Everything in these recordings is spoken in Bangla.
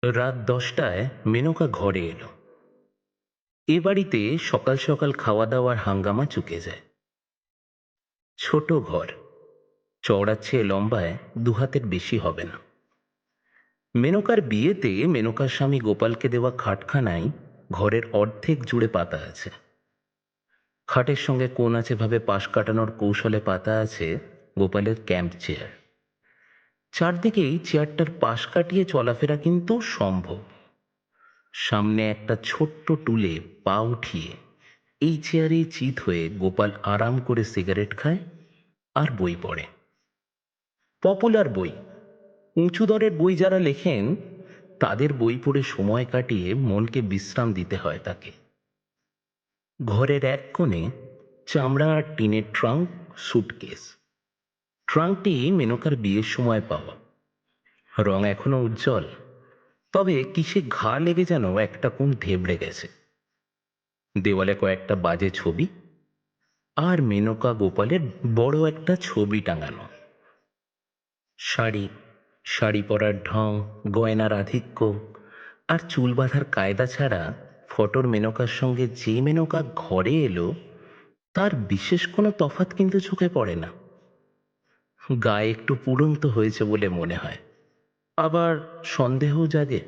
রাত 10টায় মেনকা ঘরে এলো। এ বাড়িতে সকাল সকাল খাওয়া দাওয়ার হাঙ্গামা চুকে যায়। ছোট ঘর, চওড়ার চেয়ে লম্বায় দুহাতের বেশি হবে না। মেনকার বিয়েতে মেনকার স্বামী গোপালকে দেওয়া খাটখানায় ঘরের অর্ধেক জুড়ে পাতা আছে। খাটের সঙ্গে কোণ আছে ভাবে পাশ কাটানোর কৌশলে পাতা আছে গোপালের ক্যাম্প চেয়ার। চারদিকেই চেয়ারটার পাশ কাটিয়ে চলাফেরা কিন্তু সম্ভব। সামনে একটা ছোট্ট টুলে পা উঠিয়ে এই চেয়ারে চিত হয়ে গোপাল আরাম করে সিগারেট খায় আর বই পড়ে। পপুলার বই, উঁচু দরের বই যারা লেখেন তাদের বই পড়ে সময় কাটিয়ে মনকে বিশ্রাম দিতে হয় তাকে। ঘরের এক কোণে চামড়া আর টিনের ট্রাঙ্ক, সুটকেস। ট্রাঙ্কটি মেনকার বিয়ের সময় পাওয়া, রং এখনো উজ্জ্বল, তবে কিসে ঘা লেগে যেন একটা কোণ ধেবড়ে গেছে। দেওয়ালে কয়েকটা বাজে ছবি আর মেনকা গোপালের বড় একটা ছবি টাঙানো। শাড়ি, শাড়ি পরার ঢং, গয়নার আধিক্য আর চুল বাঁধার কায়দা ছাড়া ফটোর মেনকার সঙ্গে যে মেনকা ঘরে এলো তার বিশেষ কোনো তফাৎ কিন্তু চোখে পড়ে না। গায়ে একটু পুড়ন্ত হয়েছে বলে মনে হয়, আবার সন্দেহ জাগে।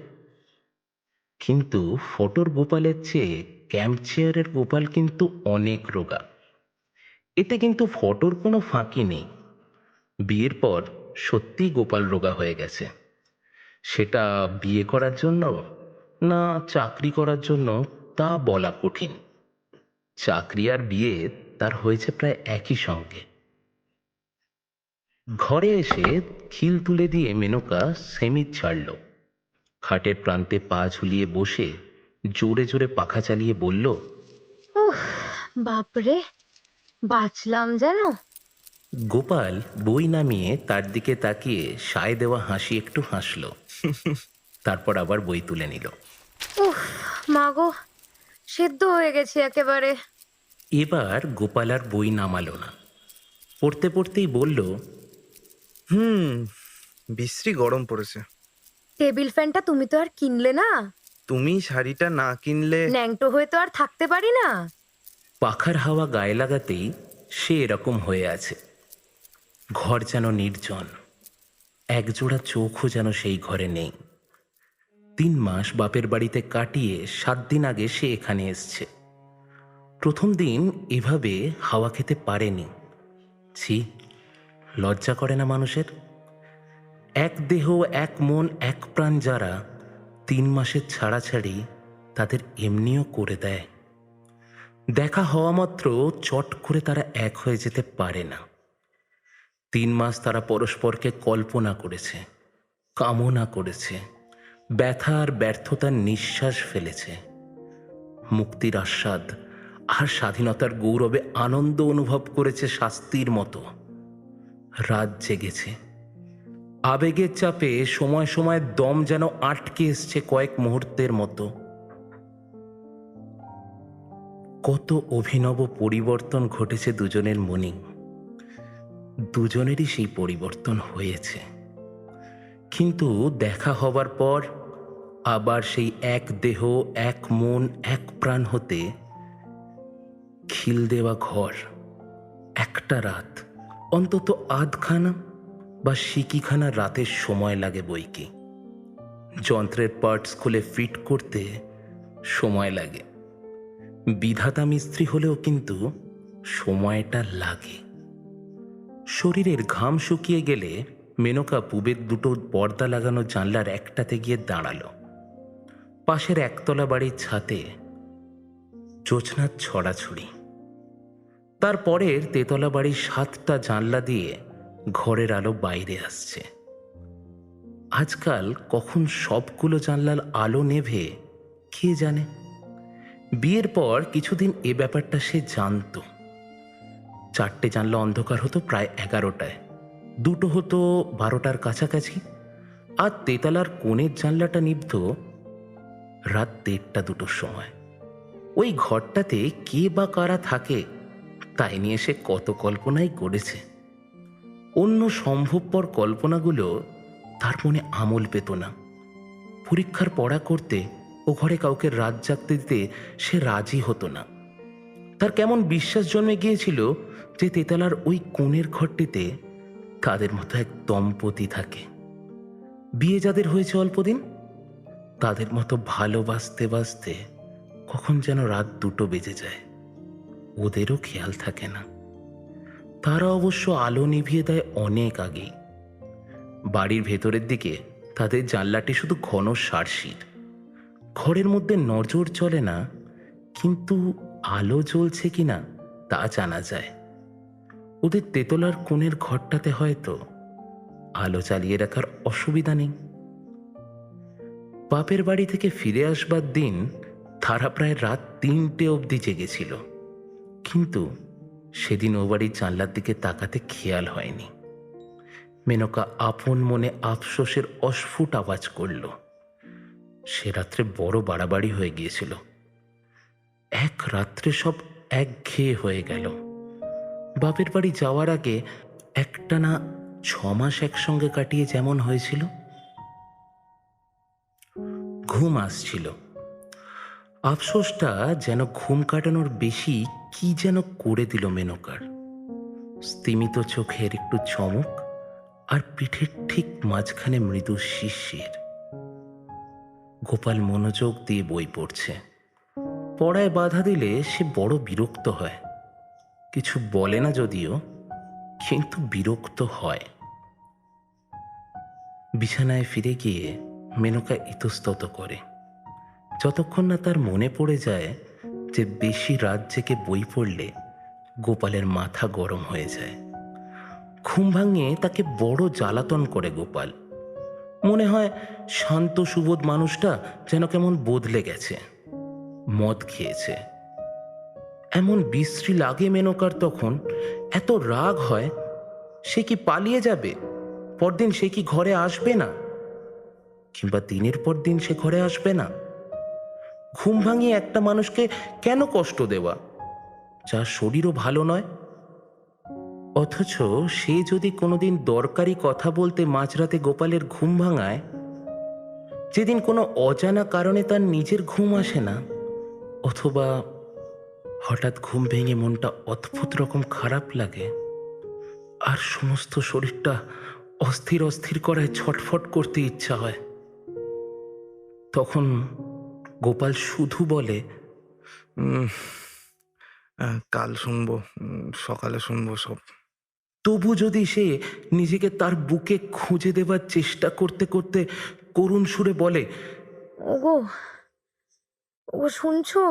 কিন্তু ফটোর গোপালের চেয়ে ক্যাম্প চেয়ারের গোপাল কিন্তু অনেক রোগা। এতে কিন্তু ফটোর কোনো ফাঁকি নেই। বিয়ের পর সত্যিই গোপাল রোগা হয়ে গেছে। সেটা বিয়ে করার জন্য না চাকরি করার জন্য তা বলা কঠিন। চাকরি আর বিয়ে তার হয়েছে প্রায় একই সঙ্গে। ঘরে এসে খিল তুলে দিয়ে মেনকা সেমিজ ছাড়ল। খাটের প্রান্তে পা ঝুলিয়ে বসে জোরে জোরে পাখা চালিয়ে বলল, উফ, বাপরে, বাঁচলাম যেন। গোপাল বই নামিয়ে তার দিকে তাকিয়ে সায় দেওয়া হাসি একটু হাসল। তারপর আবার বই তুলে নিল। উফ, মাগো, সেদ্ধ হয়ে গেছি একেবারে। এবার গোপাল আর বই নামালো না, পড়তে পড়তেই বলল, হুম, বিশ্রী গরম পড়েছে। টেবিল ফ্যানটা তুমি তো আর কিনলে না। তুমি শাড়িটা না কিনলে। ন্যাংটো হয়ে তো আর থাকতে পারি না। পাখার হাওয়া গায়ে লাগাতেই সে এরকম হয়ে আছে। ঘর যেন নির্জন, একজোড়া চোখও যেন সেই ঘরে নেই। 3 মাস বাপের বাড়িতে কাটিয়ে 7 দিন আগে সে এখানে এসছে। প্রথম দিন এভাবে হাওয়া খেতে পারেনি। ছি, লজ্জা করে না মানুষের? এক দেহ, এক মন, এক প্রাণ যারা 3 মাসের ছাড়াছাড়ি তাদের এমনিও করে দেয়। দেখা হওয়া মাত্র চট করে তারা এক হয়ে যেতে পারে না। 3 মাস তারা পরস্পরকে কল্পনা করেছে, কামনা করেছে, ব্যথা আর ব্যর্থতার নিঃশ্বাস ফেলেছে। মুক্তির আস্বাদ আর স্বাধীনতার গৌরবে আনন্দ অনুভব করেছে শাস্তির মতো। রাত জেগেছে, আবেগের চাপে সময় সময় দম যেন আটকে এসছে কয়েক মুহূর্তের মতো। কত অভিনব পরিবর্তন ঘটেছে দুজনের মনে। দুজনেরই সেই পরিবর্তন হয়েছে, কিন্তু দেখা হবার পর আবার সেই এক দেহ, এক মন, এক প্রাণ হতে খিল দেওয়া ঘর, একটা রাত, অন্তত আধখানা বা সিকিখানা রাতের সময় লাগে বইকি। যন্ত্রের পার্টস খুলে ফিট করতে সময় লাগে। বিধাতা মিস্ত্রি হলেও কিন্তু সময়টা লাগে। শরীরের ঘাম শুকিয়ে গেলে মেনকা পুবের দুটো পর্দা লাগানো জানলার একটাতে গিয়ে দাঁড়ালো। পাশের একতলা বাড়ির ছাদে জোছনার ছড়াছড়ি। তারপরের তেতলা বাড়ির 7টা জানলা দিয়ে ঘরের আলো বাইরে আসছে। আজকাল কখন সবগুলো জানলার আলো নেভে কে জানে। বিয়ের পর কিছুদিন এ ব্যাপারটা সে জানত। 4টে জানলা অন্ধকার হতো প্রায় 11টায়, 2টো হতো 12টার কাছাকাছি, আর তেতলার কোণের জানলাটা নিভত রাত 1:30-2টোর সময়। ওই ঘরটাতে কে বা কারা থাকে তাই নিয়ে সে কত কল্পনাই করেছে। অন্য সম্ভবপর কল্পনাগুলো তার মনে আমল পেত না। পরীক্ষার পড়া করতে ও ঘরে কাউকে রাত জাগতে দিতে সে রাজি হতো না। তার কেমন বিশ্বাস জন্মে গিয়েছিল যে তেতলার ওই কোণের ঘরটিতে তাদের মতো এক দম্পতি থাকে। বিয়ে যাদের হয়েছে অল্পদিন, তাদের মতো ভালোবাসতে বাসতে কখন যেন রাত 2টো বেজে যায়, ওদেরও খেয়াল থাকে না। তারা অবশ্য আলো নিভিয়ে দেয় অনেক আগেই। বাড়ির ভেতরের দিকে তাদের জানলাটি শুধু ঘন সারশির। ঘরের মধ্যে নজর চলে না, কিন্তু আলো জ্বলছে কিনা তা জানা যায়। ওদের তেতলার কোণের ঘরটাতে হয়তো আলো চালিয়ে রাখার অসুবিধা নেই। বাপের বাড়ি থেকে ফিরে আসবার দিন তারা প্রায় রাত 3টে অবধি জেগেছিল, কিন্তু সেদিন ও বাড়ির জানলার দিকে তাকাতে খেয়াল হয়নি। মেনকা আপন মনে আফসোসের অস্ফুট আওয়াজ করল। সে রাত্রে বড় বাড়াবাড়ি হয়ে গিয়েছিল। এক রাত্রে সব একঘেয়ে হয়ে গেল। বাপের বাড়ি যাওয়ার আগে একটানা 6 মাস একসঙ্গে কাটিয়ে যেমন হয়েছিল। ঘুম আসছিল। আফসোসটা যেন ঘুম কাটানোর বেশি কি যেন করে দিল মেনকার। স্তিমিত চোখের একটু চমক আর পিঠের ঠিক মাঝখানে মৃদু শিরশির। গোপাল মনোযোগ দিয়ে বই পড়ছে। পড়ায় বাধা দিলে সে বড় বিরক্ত হয়। কিছু বলে না যদিও, কিন্তু বিরক্ত হয়। বিছানায় ফিরে গিয়ে মেনকা ইতস্তত করে, যতক্ষণ না তার মনে পড়ে যায় যে বেশি রাত জেগে বই পড়লে গোপালের মাথা গরম হয়ে যায়। ঘুম ভাঙিয়ে তাকে বড় জ্বালাতন করে গোপাল। মনে হয় শান্ত সুবোধ মানুষটা যেন কেমন বদলে গেছে, মদ খেয়েছে। এমন বিশ্রী লাগে মেনকার তখন। এত রাগ হয়, সে কি পালিয়ে যাবে? পরদিন সে কি ঘরে আসবে না? কিংবা দিনের পর দিন সে ঘরে আসবে না? ঘুম ভাঙিয়ে একটা মানুষকে কেন কষ্ট দেওয়া, যার শরীরও ভালো নয়? অথচ সে যদি কোনোদিন দরকারি কথা বলতে মাঝরাতে গোপালের ঘুম ভাঙায়, যেদিন কোনো অজানা কারণে তার নিজের ঘুম আসে না, অথবা হঠাৎ ঘুম ভেঙে মনটা অদ্ভুত রকম খারাপ লাগে আর সমস্ত শরীরটা অস্থির অস্থির করায় ছটফট করতে ইচ্ছা হয়, তখন গোপাল শুধু বলে, উম, কাল শুনবো, সকালে শুনবো সব। তবু যদি সে নিজেকে তার বুকে খুঁজে দেবার চেষ্টা করতে করতে করুণ সুরে বলে, ওগো, ওগো শুনছো?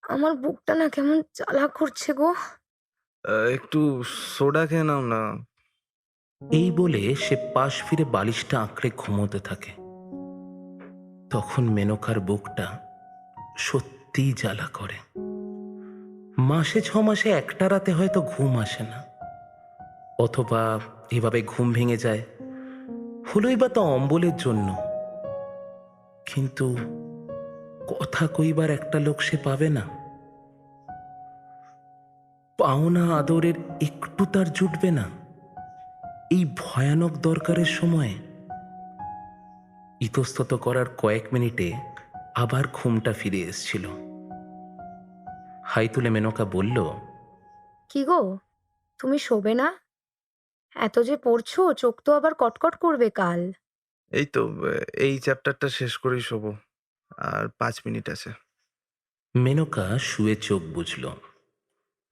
আমার বুকটা না কেমন জ্বালা করছে গো। একটু সোডা খেয়ে নাও না। এই বলে সে পাশ ফিরে বালিশটা আঁকড়ে ঘুমোতে থাকে। তখন মেনকার বুকটা সত্যিই জ্বালা করে। মাসে 6 মাসে একটা রাতে হয়তো ঘুম আসে না, অথবা এভাবে ঘুম ভেঙে যায়, হলোই বা তা অম্বলের জন্য। কিন্তু কথা কইবার একটা লোক সে পাবে না। পাওনা আদরের একটু তার জুটবে না এই ভয়ানক দরকারের সময়ে। ইতস্তত করার কয়েক মিনিটে আবার ঘুমটা ফিরে এসছিল। হাই তুলে মেনকা বলল, কি গো, তুমি শোবে না? এত যে পড়ছো, চোখ তো আবার কটকট করবে কাল। এই তো, এই চ্যাপ্টারটা শেষ করেই শোবো। আর 5 মিনিট আছে। মেনকা শুয়ে চোখ বুঝল।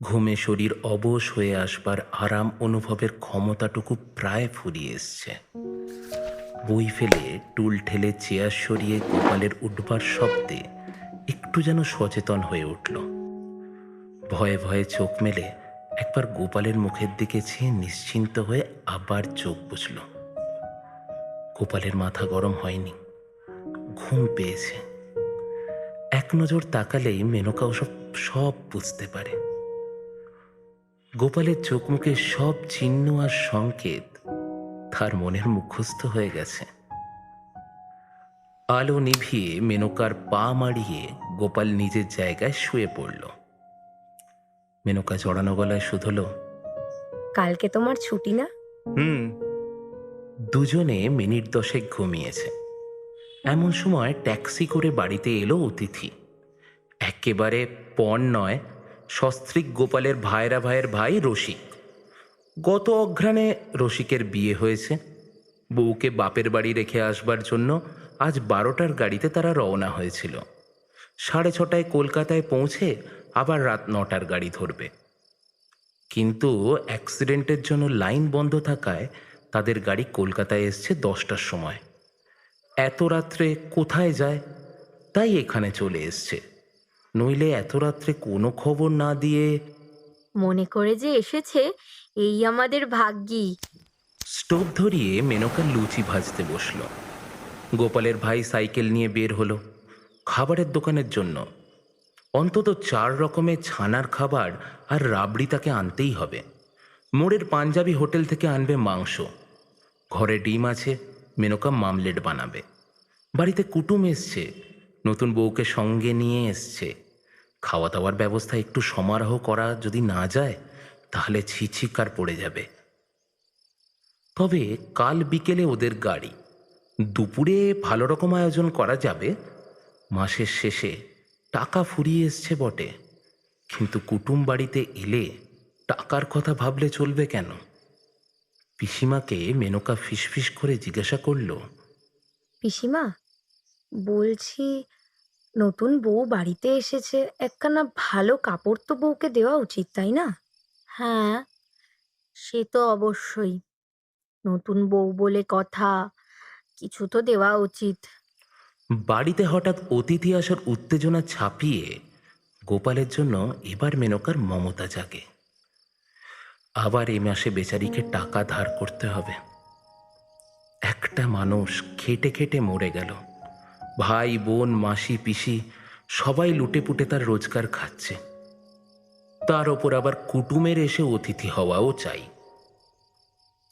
ঘুমে শরীর অবশ হয়ে আসবার আরাম অনুভবের ক্ষমতাটুকু প্রায় ফুরিয়ে এসছে। বই ফেলে টুল ঠেলে চেয়ার সরিয়ে গোপালের উঠবার শব্দে একটু যেন সচেতন হয়ে উঠল। ভয়ে ভয়ে চোখ মেলে একবার গোপালের মুখের দিকে চেয়ে নিশ্চিন্ত হয়ে আবার চোখ বুঝল। গোপালের মাথা গরম হয়নি, ঘুম পেয়েছে। এক নজর তাকালেই মেনকা ওসব সব বুঝতে পারে। গোপালের চোখ মুখে সব চিহ্ন আর সংকেত তার মনের মুখস্থ হয়ে গেছে। আলো নিভিয়ে মেনকার পা মাড়িয়ে গোপাল নিজের জায়গায় শুয়ে পড়ল। মেনকা জড়ানো গলায় শুধল, কালকে তোমার ছুটি না? হুম। দুজনে মিনিট 10 ঘুমিয়েছে। এমন সময় ট্যাক্সি করে বাড়িতে এলো অতিথি। একেবারে পণ নয়, সস্ত্রীক গোপালের ভাইয়ের ভাই রসিক। গত অঘ্রাণে রসিকের বিয়ে হয়েছে। বউকে বাপের বাড়ি রেখে আসবার জন্য আজ 12টার গাড়িতে তারা রওনা হয়েছিল। 6:30টায় কলকাতায় পৌঁছে আবার রাত 9টার গাড়ি ধরবে। কিন্তু অ্যাক্সিডেন্টের জন্য লাইন বন্ধ থাকায় তাদের গাড়ি কলকাতায় এসছে 10টার সময়। এত রাত্রে কোথায় যায়, তাই এখানে চলে এসছে। নইলে এত রাত্রে কোনো খবর না দিয়ে। মনে করে যে এসেছে, এই আমাদের ভাগ্যি। স্টোভ ধরিয়ে মেনকা লুচি ভাজতে বসল। গোপালের ভাই সাইকেল নিয়ে বের হলো খাবারের দোকানের জন্য। অন্তত 4 রকমের ছানার খাবার আর রাবড়ি তাকে আনতেই হবে। মোড়ের পাঞ্জাবি হোটেল থেকে আনবে মাংস। ঘরে ডিম আছে, মেনকা মামলেট বানাবে। বাড়িতে কুটুম এসছে, নতুন বউকে সঙ্গে নিয়ে এসছে। খাওয়া দাওয়ার ব্যবস্থা একটু সমারোহ করা যদি না যায়, তাহলে ছিছিকার পড়ে যাবে। তবে কাল বিকেলে ওদের গাড়ি, দুপুরে ভালো রকম আয়োজন করা যাবে। মাসের শেষে টাকা ফুরিয়ে এসছে বটে, কিন্তু কুটুম বাড়িতে এলে টাকার কথা ভাবলে চলবে কেন? পিসিমাকে মেনকা ফিসফিস করে জিজ্ঞাসা করল, পিসিমা, বলছি, নতুন বউ বাড়িতে এসেছে, একখানা ভালো কাপড় তো বউকে দেওয়া উচিত, তাই না? হ্যাঁ, সে তো অবশ্যই। নতুন বউ বলে কথা, কিছু তো দেওয়া উচিত। বাড়িতে হঠাৎ অতিথি আসার উত্তেজনা ছাপিয়ে গোপালের জন্য এবার মেনকার মমতা জাগে। আবার এ মাসে বেচারিকে টাকা ধার করতে হবে। একটা মানুষ খেটে খেটে মরে গেল। ভাই বোন মাসি পিসি সবাই লুটে পুটে তার রোজগার খাচ্ছে। তার ওপর আবার কুটুমের এসে অতিথি হওয়াও চাই।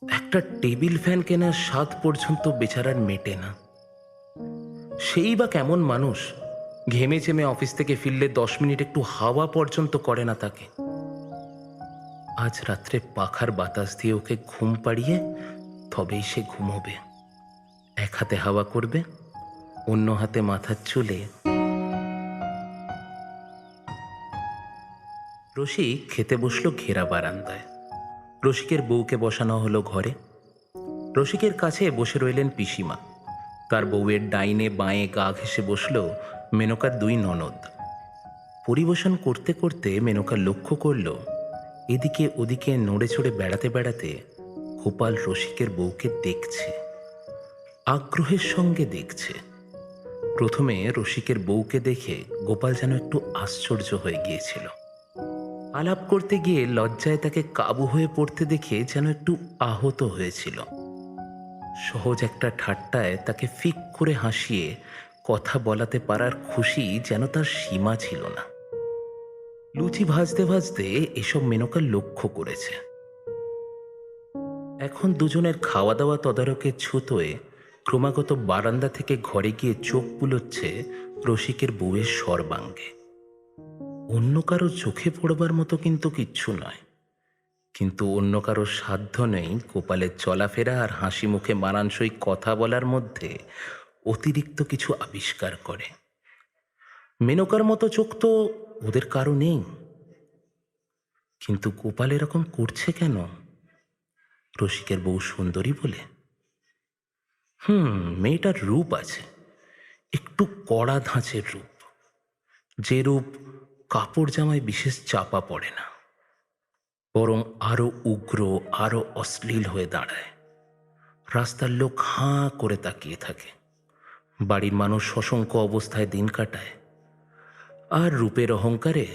একটা টেবিল ফ্যান কেনার স্বাদ পর্যন্ত বেচারার মেটে না। সেই বা কেমন মানুষ, ঘেমে চেমে অফিস থেকে ফিরলে 10 মিনিট একটু হাওয়া পর্যন্ত করে না তাকে। আজ রাত্রে পাখার বাতাস দিয়ে ওকে ঘুম পাড়িয়ে তবেই সে ঘুমোবে। এক হাতে হাওয়া করবে, অন্য হাতে মাথার চুলে। রসিক খেতে বসলো ঘেরা বারান্দায়। রসিকের বউকে বসানো হলো ঘরে। রসিকের কাছে বসে রইলেন পিসিমা। তার বউয়ের ডাইনে বাঁয়ে গা ঘেঁষে বসল মেনকার 2 ননদ। পরিবেশন করতে করতে মেনকা লক্ষ্য করল, এদিকে ওদিকে নড়ে চড়ে বেড়াতে বেড়াতে গোপাল রসিকের বউকে দেখছে, আগ্রহের সঙ্গে দেখছে। প্রথমে রসিকের বউকে দেখে গোপাল যেন একটু আশ্চর্য হয়ে গিয়েছিল। আলাপ করতে গিয়ে লজ্জায় তাকে কাবু হয়ে পড়তে দেখে যেন একটু আহত হয়েছিল। সহজ একটা ঠাট্টায় তাকে ফিক করে হাসিয়ে কথা বলাতে পারার খুশি যেন তার সীমা ছিল না। লুচি ভাজতে ভাজতে এসব মেনকা লক্ষ্য করেছে। এখন দুজনের খাওয়া দাওয়া তদারকের ছুতোয় ক্রমাগত বারান্দা থেকে ঘরে গিয়ে চোখ বুলোচ্ছে রসিকের বউয়ের সর্বাঙ্গে। অন্য কারো চোখে পড়বার মতো কিন্তু কিচ্ছু নয়, কিন্তু অন্য কারো সাধ্য নেই গোপালের চলাফেরা আর হাসি মুখে মানানসই কথা বলার মধ্যে অতিরিক্ত কিছু আবিষ্কার করে। মেনকার মতো চোখ তো ওদের কারো নেই, কিন্তু গোপাল এরকম করছে কেন? রসিকের বউ সুন্দরী বলে? মেয়েটার রূপ আছে, একটু কড়া ধাঁচের রূপ, যে রূপ কাপড় জামায় বিশেষ চাপা পড়ে না, বরং আরো উগ্র, আরো অশ্লীল হয়ে দাঁড়ায়। রাস্তার লোক হাঁ করে তাকিয়ে থাকে, বাড়ির মানুষ শশঙ্ক অবস্থায় দিন কাটায়, আর রূপের অহংকারে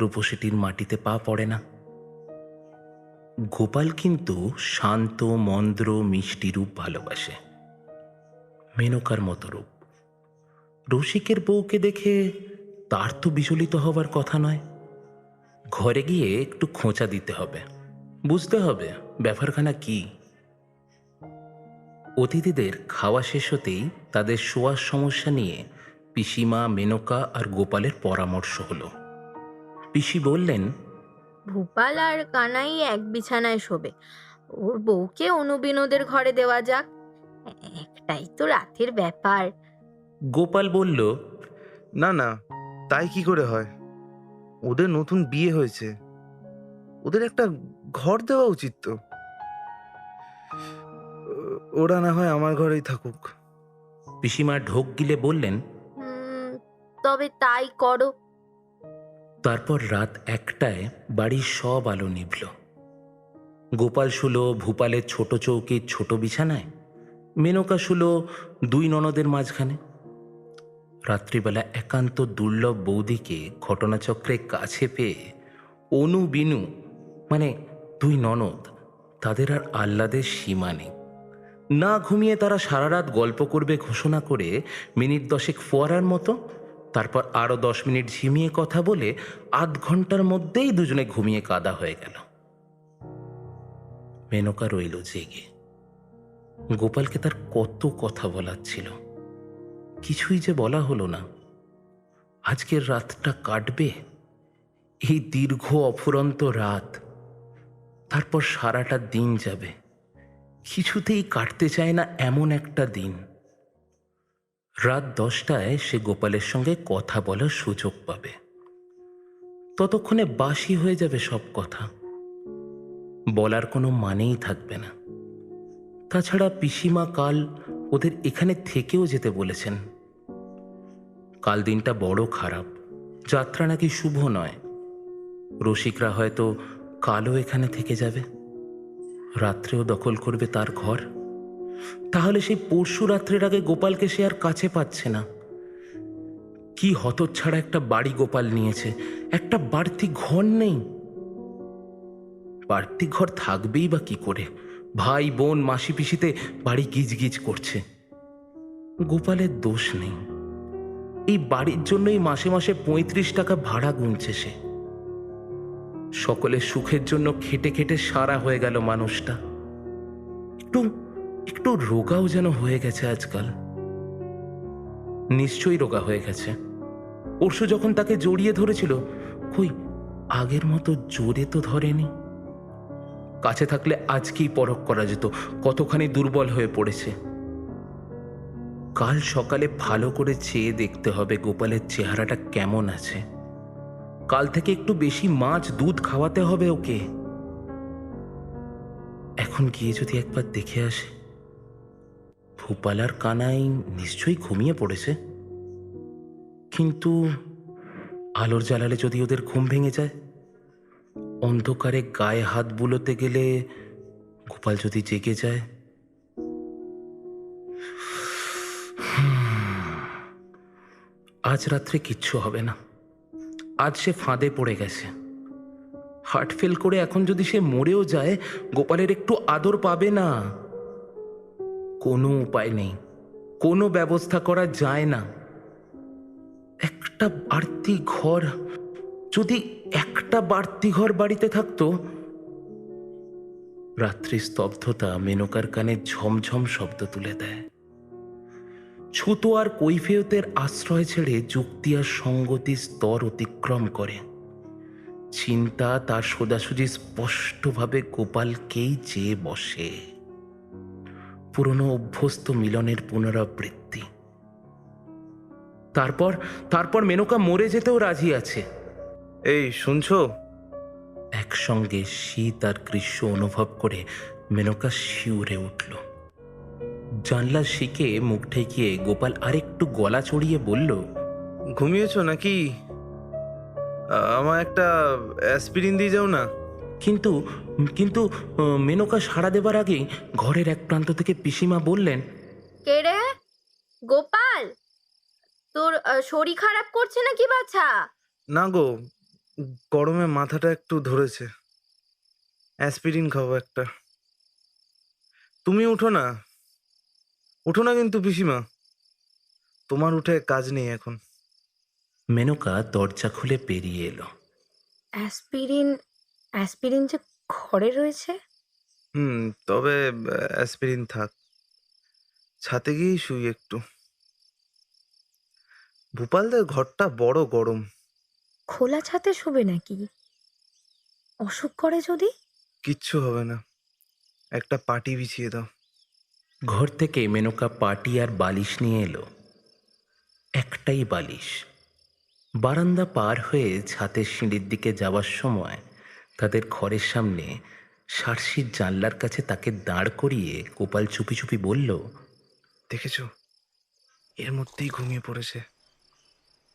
রূপসীটির মাটিতে পা পড়ে না। গোপাল কিন্তু শান্ত মন্দ্র মিষ্টি রূপ ভালোবাসে, মেনকার মতো রূপ। রসিকের বউকে দেখে তার তো বিচলিত হবার কথা নয়। ঘরে গিয়ে একটু খোঁচা দিতে হবে, বুঝতে হবে ব্যাপারখানা কি। অতিথিদের খাওয়া শেষ হতেই তাদের শোয়ার সমস্যা নিয়ে পিসিমা, মেনকা আর গোপালের পরামর্শ হলো। পিসি বললেন, ভূপাল আর কানাই এক বিছানায় শোবে, ওর বউকে অনুবিনোদের ঘরে দেওয়া যাক। একটাই তো রাতের ব্যাপার, গোপাল বলল, না না, তাই কি করে হয়? ওদের নতুন বিয়ে হয়েছে, ওদের একটা ঘর দেওয়া উচিত তো। ওরা না হয় আমার ঘরেই থাকুক। পিসিমা ঢোক গিলে বললেন। তবে তাই করো। তারপর রাত 1টায় বাড়ির সব আলো নিভল। গোপাল শুলো ভূপালের ছোট চৌকির ছোট বিছানায়, মেনকা শুলো 2 ননদের মাঝখানে। রাত্রিবেলা একান্ত দুর্লভ বৌদিকে ঘটনাচক্রে কাছে পেয়ে অনু বিনু, মানে 2 ননদ, তাদের আর আহ্লাদের সীমা নেই। না ঘুমিয়ে তারা সারা রাত গল্প করবে ঘোষণা করে মিনিট 10 ফোয়ারার মতো, তারপর আরও 10 মিনিট ঝিমিয়ে কথা বলে আধ ঘন্টার মধ্যেই দুজনে ঘুমিয়ে কাদা হয়ে গেল। মেনকা রইল জেগে। গোপালকে তার কত কথা বলার ছিল, কিছুই যে বলা হলো না। আজকের রাতটা কাটবে, এই দীর্ঘ অফুরন্ত রাত, তারপর সারাটা দিন যাবে। কিছুতেই কাটতে চায় না এমন একটা দিন। রাত 10টায় সে গোপালের সঙ্গে কথা বলার সুযোগ পাবে। ততক্ষণে বাসি হয়ে যাবে সব কথা, বলার কোনো মানেই থাকবে না। তাছাড়া পিসিমা কাল ওদের এখানে থেকেও যেতে বলেছেন। কাল দিনটা বড় খারাপ, যাত্রা নাকি শুভ নয়। রসিকরা হয়তো কালও এখানে থেকে যাবে, রাত্রেও দখল করবে তার ঘর। তাহলে সেই পরশু রাত্রের আগে গোপালকে সে আর কাছে পাচ্ছে না। কি হতচ্ছাড়া একটা বাড়ি গোপাল নিয়েছে, একটা বাড়তি ঘর নেই। বাড়তি ঘর থাকবেই বা কি করে? ভাই বোন মাসি পিসিতে বাড়ি গিজগিজ করছে। গোপালের দোষ নেই, এই বাড়ির জন্যই মাসে মাসে 35 টাকা ভাড়া গুনছে সে। সকলের সুখের জন্য খেটে খেটে সারা হয়ে গেল মানুষটা। একটু একটু রোগাও যেন হয়ে গেছে আজকাল। নিশ্চয়ই রোগা হয়ে গেছে। পরশু যখন তাকে জড়িয়ে ধরেছিল, কই আগের মতো জোরে তো ধরেনি। কাছে থাকলে আজকেই পরখ করা যেত কতখানি দুর্বল হয়ে পড়েছে। কাল সকালে ভালো করে চেয়ে দেখতে হবে গোপালের চেহারাটা কেমন আছে। কাল থেকে একটু বেশি মাছ দুধ খাওয়াতে হবে ওকে। এখন গিয়ে যদি একবার দেখে আসে। ভূপাল আর কানাই নিশ্চয়ই ঘুমিয়ে পড়েছে, কিন্তু আলোর জ্বালালে যদি ওদের ঘুম ভেঙে যায়, অন্ধকারে গায়ে হাত বুলোতে গেলে গোপাল যদি জেগে যায়। আজ রাত্রে কিচ্ছু হবে না। আজ সে ফাঁদে পড়ে গেছে। হার্ট ফেল করে এখন যদি সে মরেও যায়, গোপালের একটু আদর পাবে না। কোনো উপায় নেই, কোনো ব্যবস্থা করা যায় না। একটা বাড়তি ঘর, যদি একটা বাড়তি ঘর বাড়িতে থাকতো। রাত্রি স্তব্ধতা মেনকার কানে ঝমঝম শব্দ তুলে দেয়। ছুতো আর কৈফিয়তের আশ্রয় ছেড়ে যুক্তি আর সঙ্গতির স্তর অতিক্রম করে। চিন্তা তার সোজাসুজি স্পষ্টভাবে গোপালকেই চেয়ে বসে। পুরনো অভ্যস্ত মিলনের পুনরাবৃত্তি। তারপর তারপর মেনকা মরে যেতেও রাজি আছে। এই শুনছো? একসঙ্গে শীত আর গ্রীষ্ম অনুভব করে মেনকা শিউরে উঠল। জানলা শিকে মুখ ঠেকিয়ে গোপাল আরেকটু গলা চড়িয়ে বলল, ঘুমিয়েছো নাকি? আমার একটা অ্যাসপিরিন দিয়ে যাও না। কিন্তু কিন্তু মেনকা সাড়া দেবার আগেই ঘরের এক প্রান্ত থেকে পিসিমা বললেন, কে রে? গোপাল, তোর শরীর খারাপ করছে নাকি বাছা? না গো, গরমে মাথাটা একটু ধরেছে, অ্যাসপিরিন খাবো একটা। তুমি উঠো না, উঠো না কিন্তু পিসিমা, তোমার উঠে কাজ নেই এখন। মেনকা দরজা খুলে পেরিয়ে এলো। অ্যাসপিরিন? অ্যাসপিরিন যে ঘরে রয়েছে? তবে অ্যাসপিরিন থাক, ছাতে গিয়েই শুই একটু। ভূপালদের ঘরটা বড় গরম। খোলা ছাতে শোবে নাকি? অসুখ করে যদি? কিচ্ছু হবে না, একটা পাটি বিছিয়ে দাও। ঘর থেকে মেনকা পাটি আর বালিশ নিয়ে এলো। একটাই বালিশ। বারান্দা পার হয়ে ছাদের সিঁড়ির দিকে যাওয়ার সময় তাদের ঘরের সামনে সার্সির জানলার কাছে তাকে দাঁড় করিয়ে গোপাল চুপি চুপি বলল, দেখেছো, এর মধ্যেই ঘুমিয়ে পড়েছে।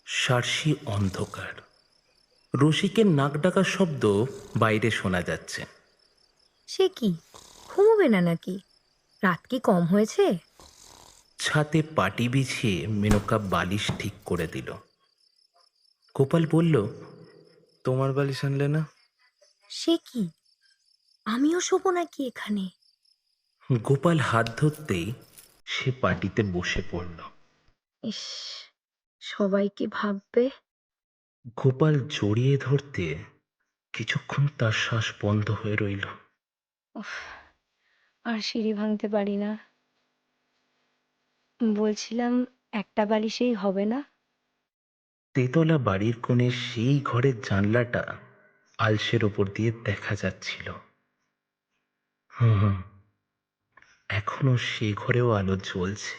সার্সি অন্ধকার। রসিকের নাক ডাকার শব্দ বাইরে শোনা যাচ্ছে। সে কি, ঘুমোবে না নাকি? রাত কি কম হয়েছে? ছাতে পাটি বিছিয়ে মেনকা বালিশ ঠিক করে দিল। গোপাল বলল, তোমার বালিশ আনলে না? সে কি, আমিও শোবো নাকি এখানে? গোপাল হাত ধরতেই সে পাটিতে বসে পড়ল। ইস, সবাই কি ভাববে? গোপাল জড়িয়ে ধরতে কিছুক্ষণ তার শ্বাস বন্ধ হয়ে রইল। উফ, আর সিঁড়ি ভাঙতে পারি না। বলছিলাম, একটা বালিশেই হবে না? তেতলা বাড়ির কোণে সেই ঘরের জানলাটা আলসের ওপর দিয়ে দেখা যাচ্ছিল। হুম, এখনো সে ঘরেও আলো জ্বলছে।